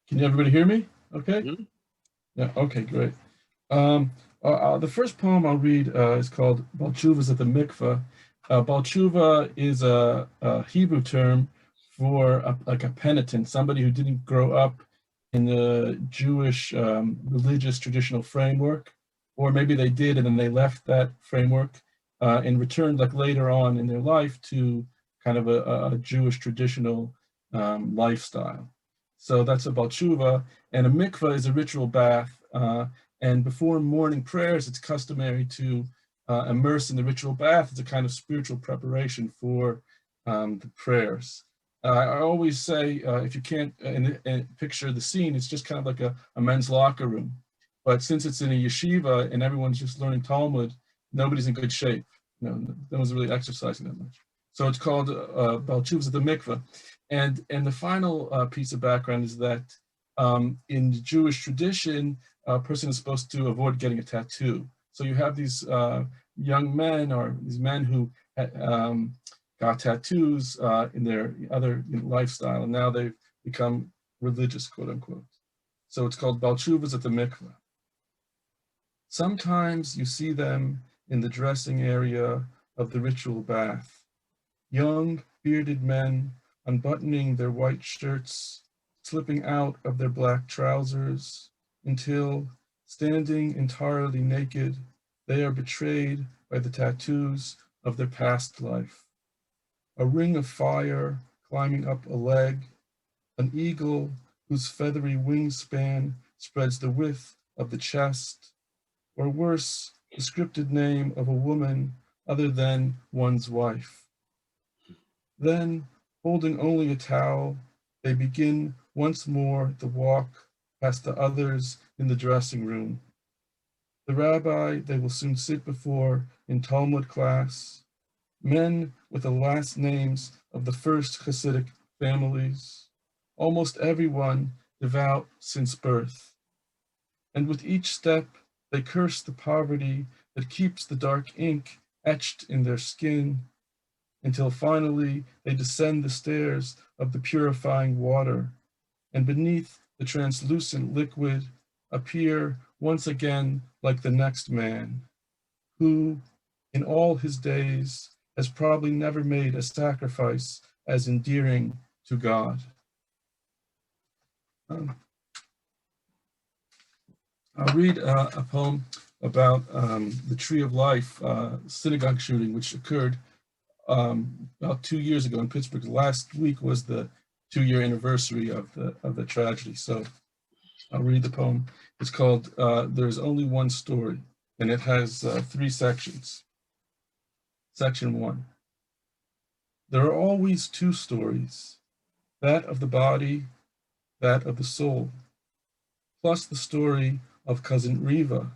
Can everybody hear me? Okay. Mhm. Yeah. Okay. Great. The first poem I'll read is called Balchuvas at the Mikveh. Balchuva is a Hebrew term for like a penitent, somebody who didn't grow up in the Jewish religious traditional framework, or maybe they did and then they left that framework and returned like later on in their life to kind of a Jewish traditional lifestyle. So that's a Balchuva, and a mikveh is a ritual bath. And before morning prayers, it's customary to immerse in the ritual bath. It's a kind of spiritual preparation for the prayers. I always say, if you can't picture the scene, it's just kind of like a men's locker room. But since it's in a yeshiva and everyone's just learning Talmud, nobody's in good shape. No one's really exercising that much. So it's called Balchuvas at the Mikveh. And the final piece of background is that in the Jewish tradition, a person is supposed to avoid getting a tattoo. So you have these young men or these men who got tattoos in their other lifestyle, and now they've become religious, quote unquote. So it's called Balchuvas at the Mikveh. Sometimes you see them in the dressing area of the ritual bath. Young, bearded men unbuttoning their white shirts, slipping out of their black trousers, until, standing entirely naked, they are betrayed by the tattoos of their past life. A ring of fire climbing up a leg, an eagle whose feathery wingspan spreads the width of the chest, or worse, the scripted name of a woman other than one's wife. Then, holding only a towel, they begin once more the walk past the others in the dressing room. The rabbi they will soon sit before in Talmud class, men with the last names of the first Hasidic families, almost everyone devout since birth. And with each step, they curse the poverty that keeps the dark ink etched in their skin, until finally they descend the stairs of the purifying water, and beneath the translucent liquid appear once again like the next man, who, in all his days, has probably never made a sacrifice as endearing to God. Um, I'll read a poem about the Tree of Life synagogue shooting, which occurred about 2 years ago in Pittsburgh. Last week was the 2-year anniversary of the tragedy. So I'll read the poem. It's called There's Only One Story, and it has 3 sections. Section 1. There are always 2 stories, that of the body, that of the soul, plus the story of cousin Riva,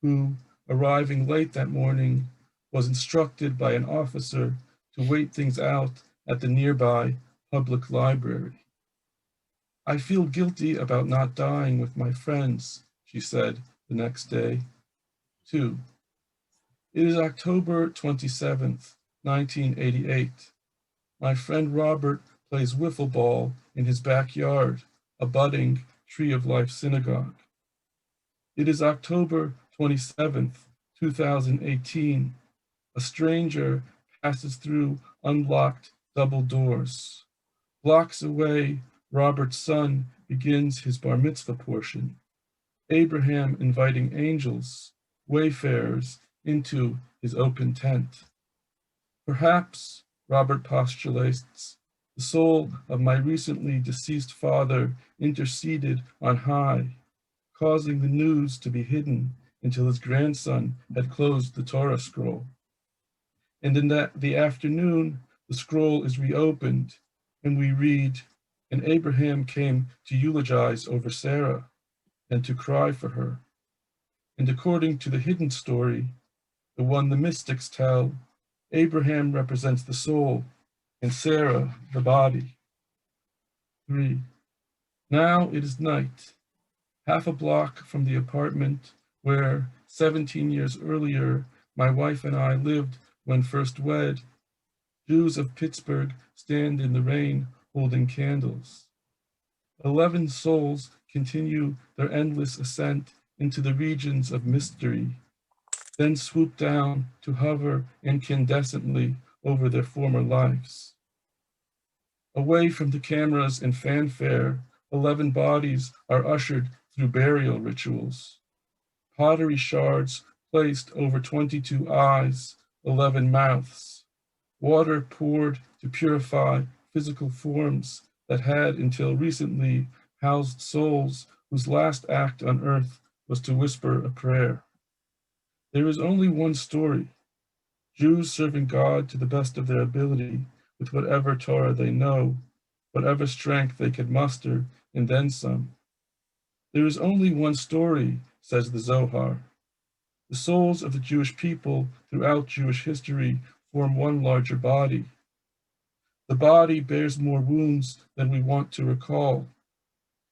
who, arriving late that morning, was instructed by an officer to wait things out at the nearby public library. I feel guilty about not dying with my friends, she said the next day. 2. It is October 27th, 1988. My friend Robert plays wiffle ball in his backyard, a budding Tree of Life synagogue. It is October 27th, 2018. A stranger passes through unlocked double doors. Blocks away, Robert's son begins his bar mitzvah portion. Abraham inviting angels, wayfarers, into his open tent. Perhaps, Robert postulates, the soul of my recently deceased father interceded on high, causing the news to be hidden until his grandson had closed the Torah scroll. And in the afternoon, the scroll is reopened, and we read, and Abraham came to eulogize over Sarah and to cry for her. And according to the hidden story, the one the mystics tell, Abraham represents the soul and Sarah the body. 3. Now it is night, half a block from the apartment where 17 years earlier my wife and I lived when first wed. Jews of Pittsburgh stand in the rain holding candles. 11 souls continue their endless ascent into the regions of mystery, then swoop down to hover incandescently over their former lives. Away from the cameras and fanfare, 11 bodies are ushered through burial rituals. Pottery shards placed over 22 eyes, 11 mouths. Water poured to purify physical forms that had until recently housed souls whose last act on earth was to whisper a prayer. There is only one story: Jews serving God to the best of their ability with whatever Torah they know, whatever strength they could muster, and then some. There is only one story, says the Zohar. The souls of the Jewish people throughout Jewish history form one larger body. The body bears more wounds than we want to recall.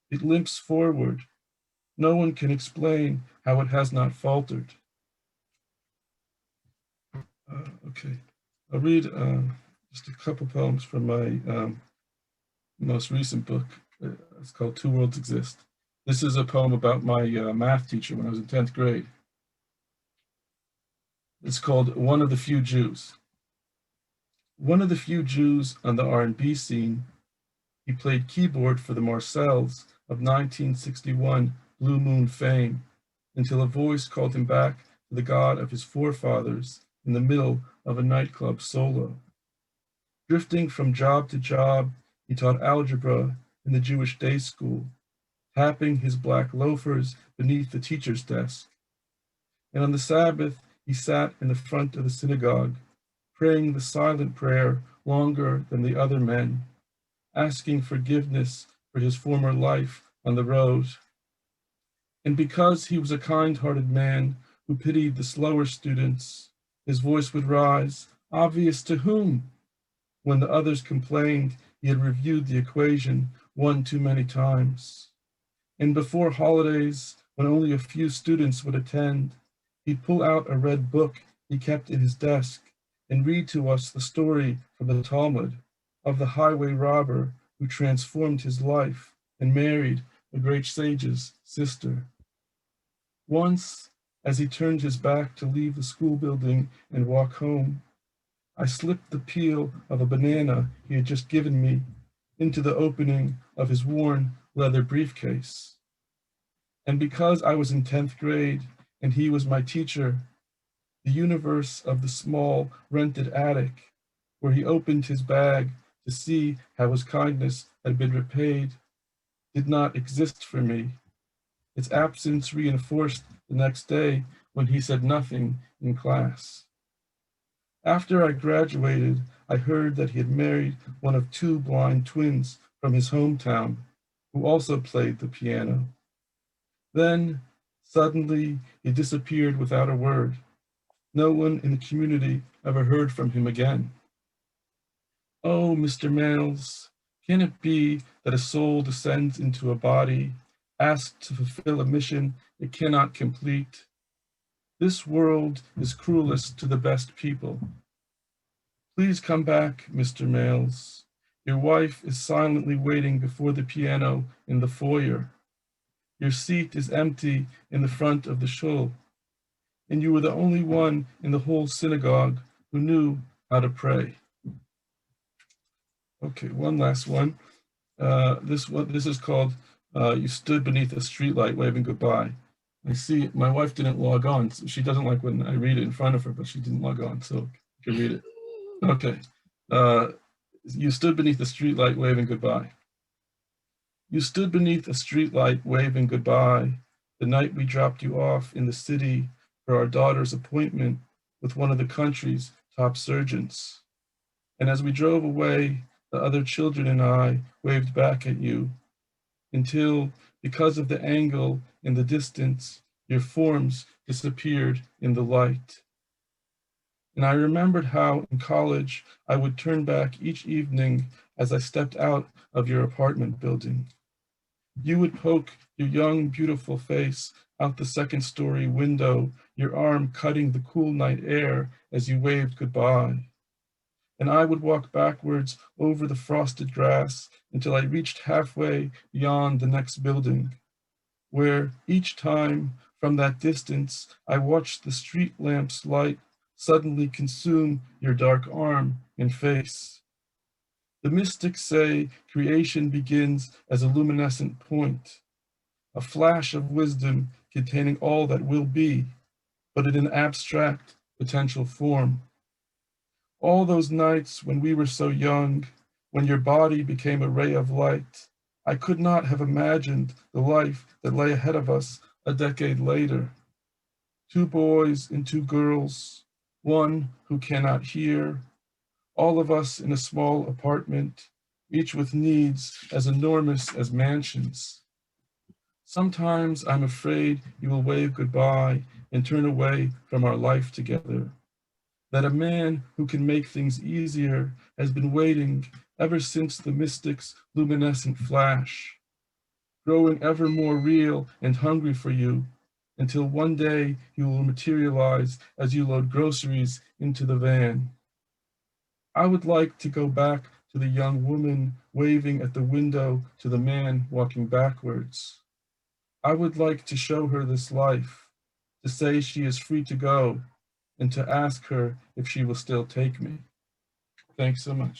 It limps forward. No one can explain how it has not faltered. Okay, I'll read just a couple poems from my most recent book. It's called Two Worlds Exist. This is a poem about my math teacher when I was in 10th grade. It's called One of the Few Jews. One of the few Jews on the R&B scene, he played keyboard for the Marcells of 1961 Blue Moon fame until a voice called him back to the God of his forefathers in the middle of a nightclub solo. Drifting from job to job, he taught algebra in the Jewish day school, tapping his black loafers beneath the teacher's desk. And on the Sabbath, he sat in the front of the synagogue, praying the silent prayer longer than the other men, asking forgiveness for his former life on the road. And because he was a kind-hearted man who pitied the slower students, his voice would rise, obvious to whom? When the others complained he had reviewed the equation one too many times. And before holidays, when only a few students would attend, he'd pull out a red book he kept in his desk and read to us the story from the Talmud of the highway robber who transformed his life and married a great sage's sister. Once, as he turned his back to leave the school building and walk home, I slipped the peel of a banana he had just given me into the opening of his worn leather briefcase. And because I was in 10th grade and he was my teacher, the universe of the small rented attic, where he opened his bag to see how his kindness had been repaid, did not exist for me. Its absence reinforced the next day when he said nothing in class. After I graduated, I heard that he had married one of two blind twins from his hometown, who also played the piano. Then, suddenly, he disappeared without a word. No one in the community ever heard from him again. Oh, Mr. Males, can it be that a soul descends into a body, asked to fulfill a mission it cannot complete? This world is cruelest to the best people. Please come back, Mr. Males. Your wife is silently waiting before the piano in the foyer. Your seat is empty in the front of the shul, and you were the only one in the whole synagogue who knew how to pray. Okay, one last one. This is called You Stood Beneath a Streetlight Waving Goodbye. I see my wife didn't log on. So she doesn't like when I read it in front of her, but she didn't log on, so you can read it. Okay. You stood beneath a streetlight waving goodbye. You stood beneath a streetlight waving goodbye the night we dropped you off in the city for our daughter's appointment with one of the country's top surgeons. And as we drove away, the other children and I waved back at you until, because of the angle in the distance, your forms disappeared in the light. And I remembered how in college I would turn back each evening as I stepped out of your apartment building. You would poke your young, beautiful face out the second-story window, your arm cutting the cool night air as you waved goodbye. and I would walk backwards over the frosted grass until I reached halfway beyond the next building, where each time from that distance I watched the street lamp's light suddenly consume your dark arm and face. The mystics say creation begins as a luminescent point, a flash of wisdom containing all that will be, but in an abstract potential form. All those nights when we were so young, when your body became a ray of light, I could not have imagined the life that lay ahead of us a decade later. Two boys and two girls, one who cannot hear, all of us in a small apartment, each with needs as enormous as mansions. Sometimes I'm afraid you will wave goodbye and turn away from our life together. That a man who can make things easier has been waiting ever since the mystic's luminescent flash, growing ever more real and hungry for you, until one day he will materialize as you load groceries into the van. I would like to go back to the young woman waving at the window to the man walking backwards. I would like to show her this life, to say she is free to go, and to ask her if she will still take me. Thanks so much.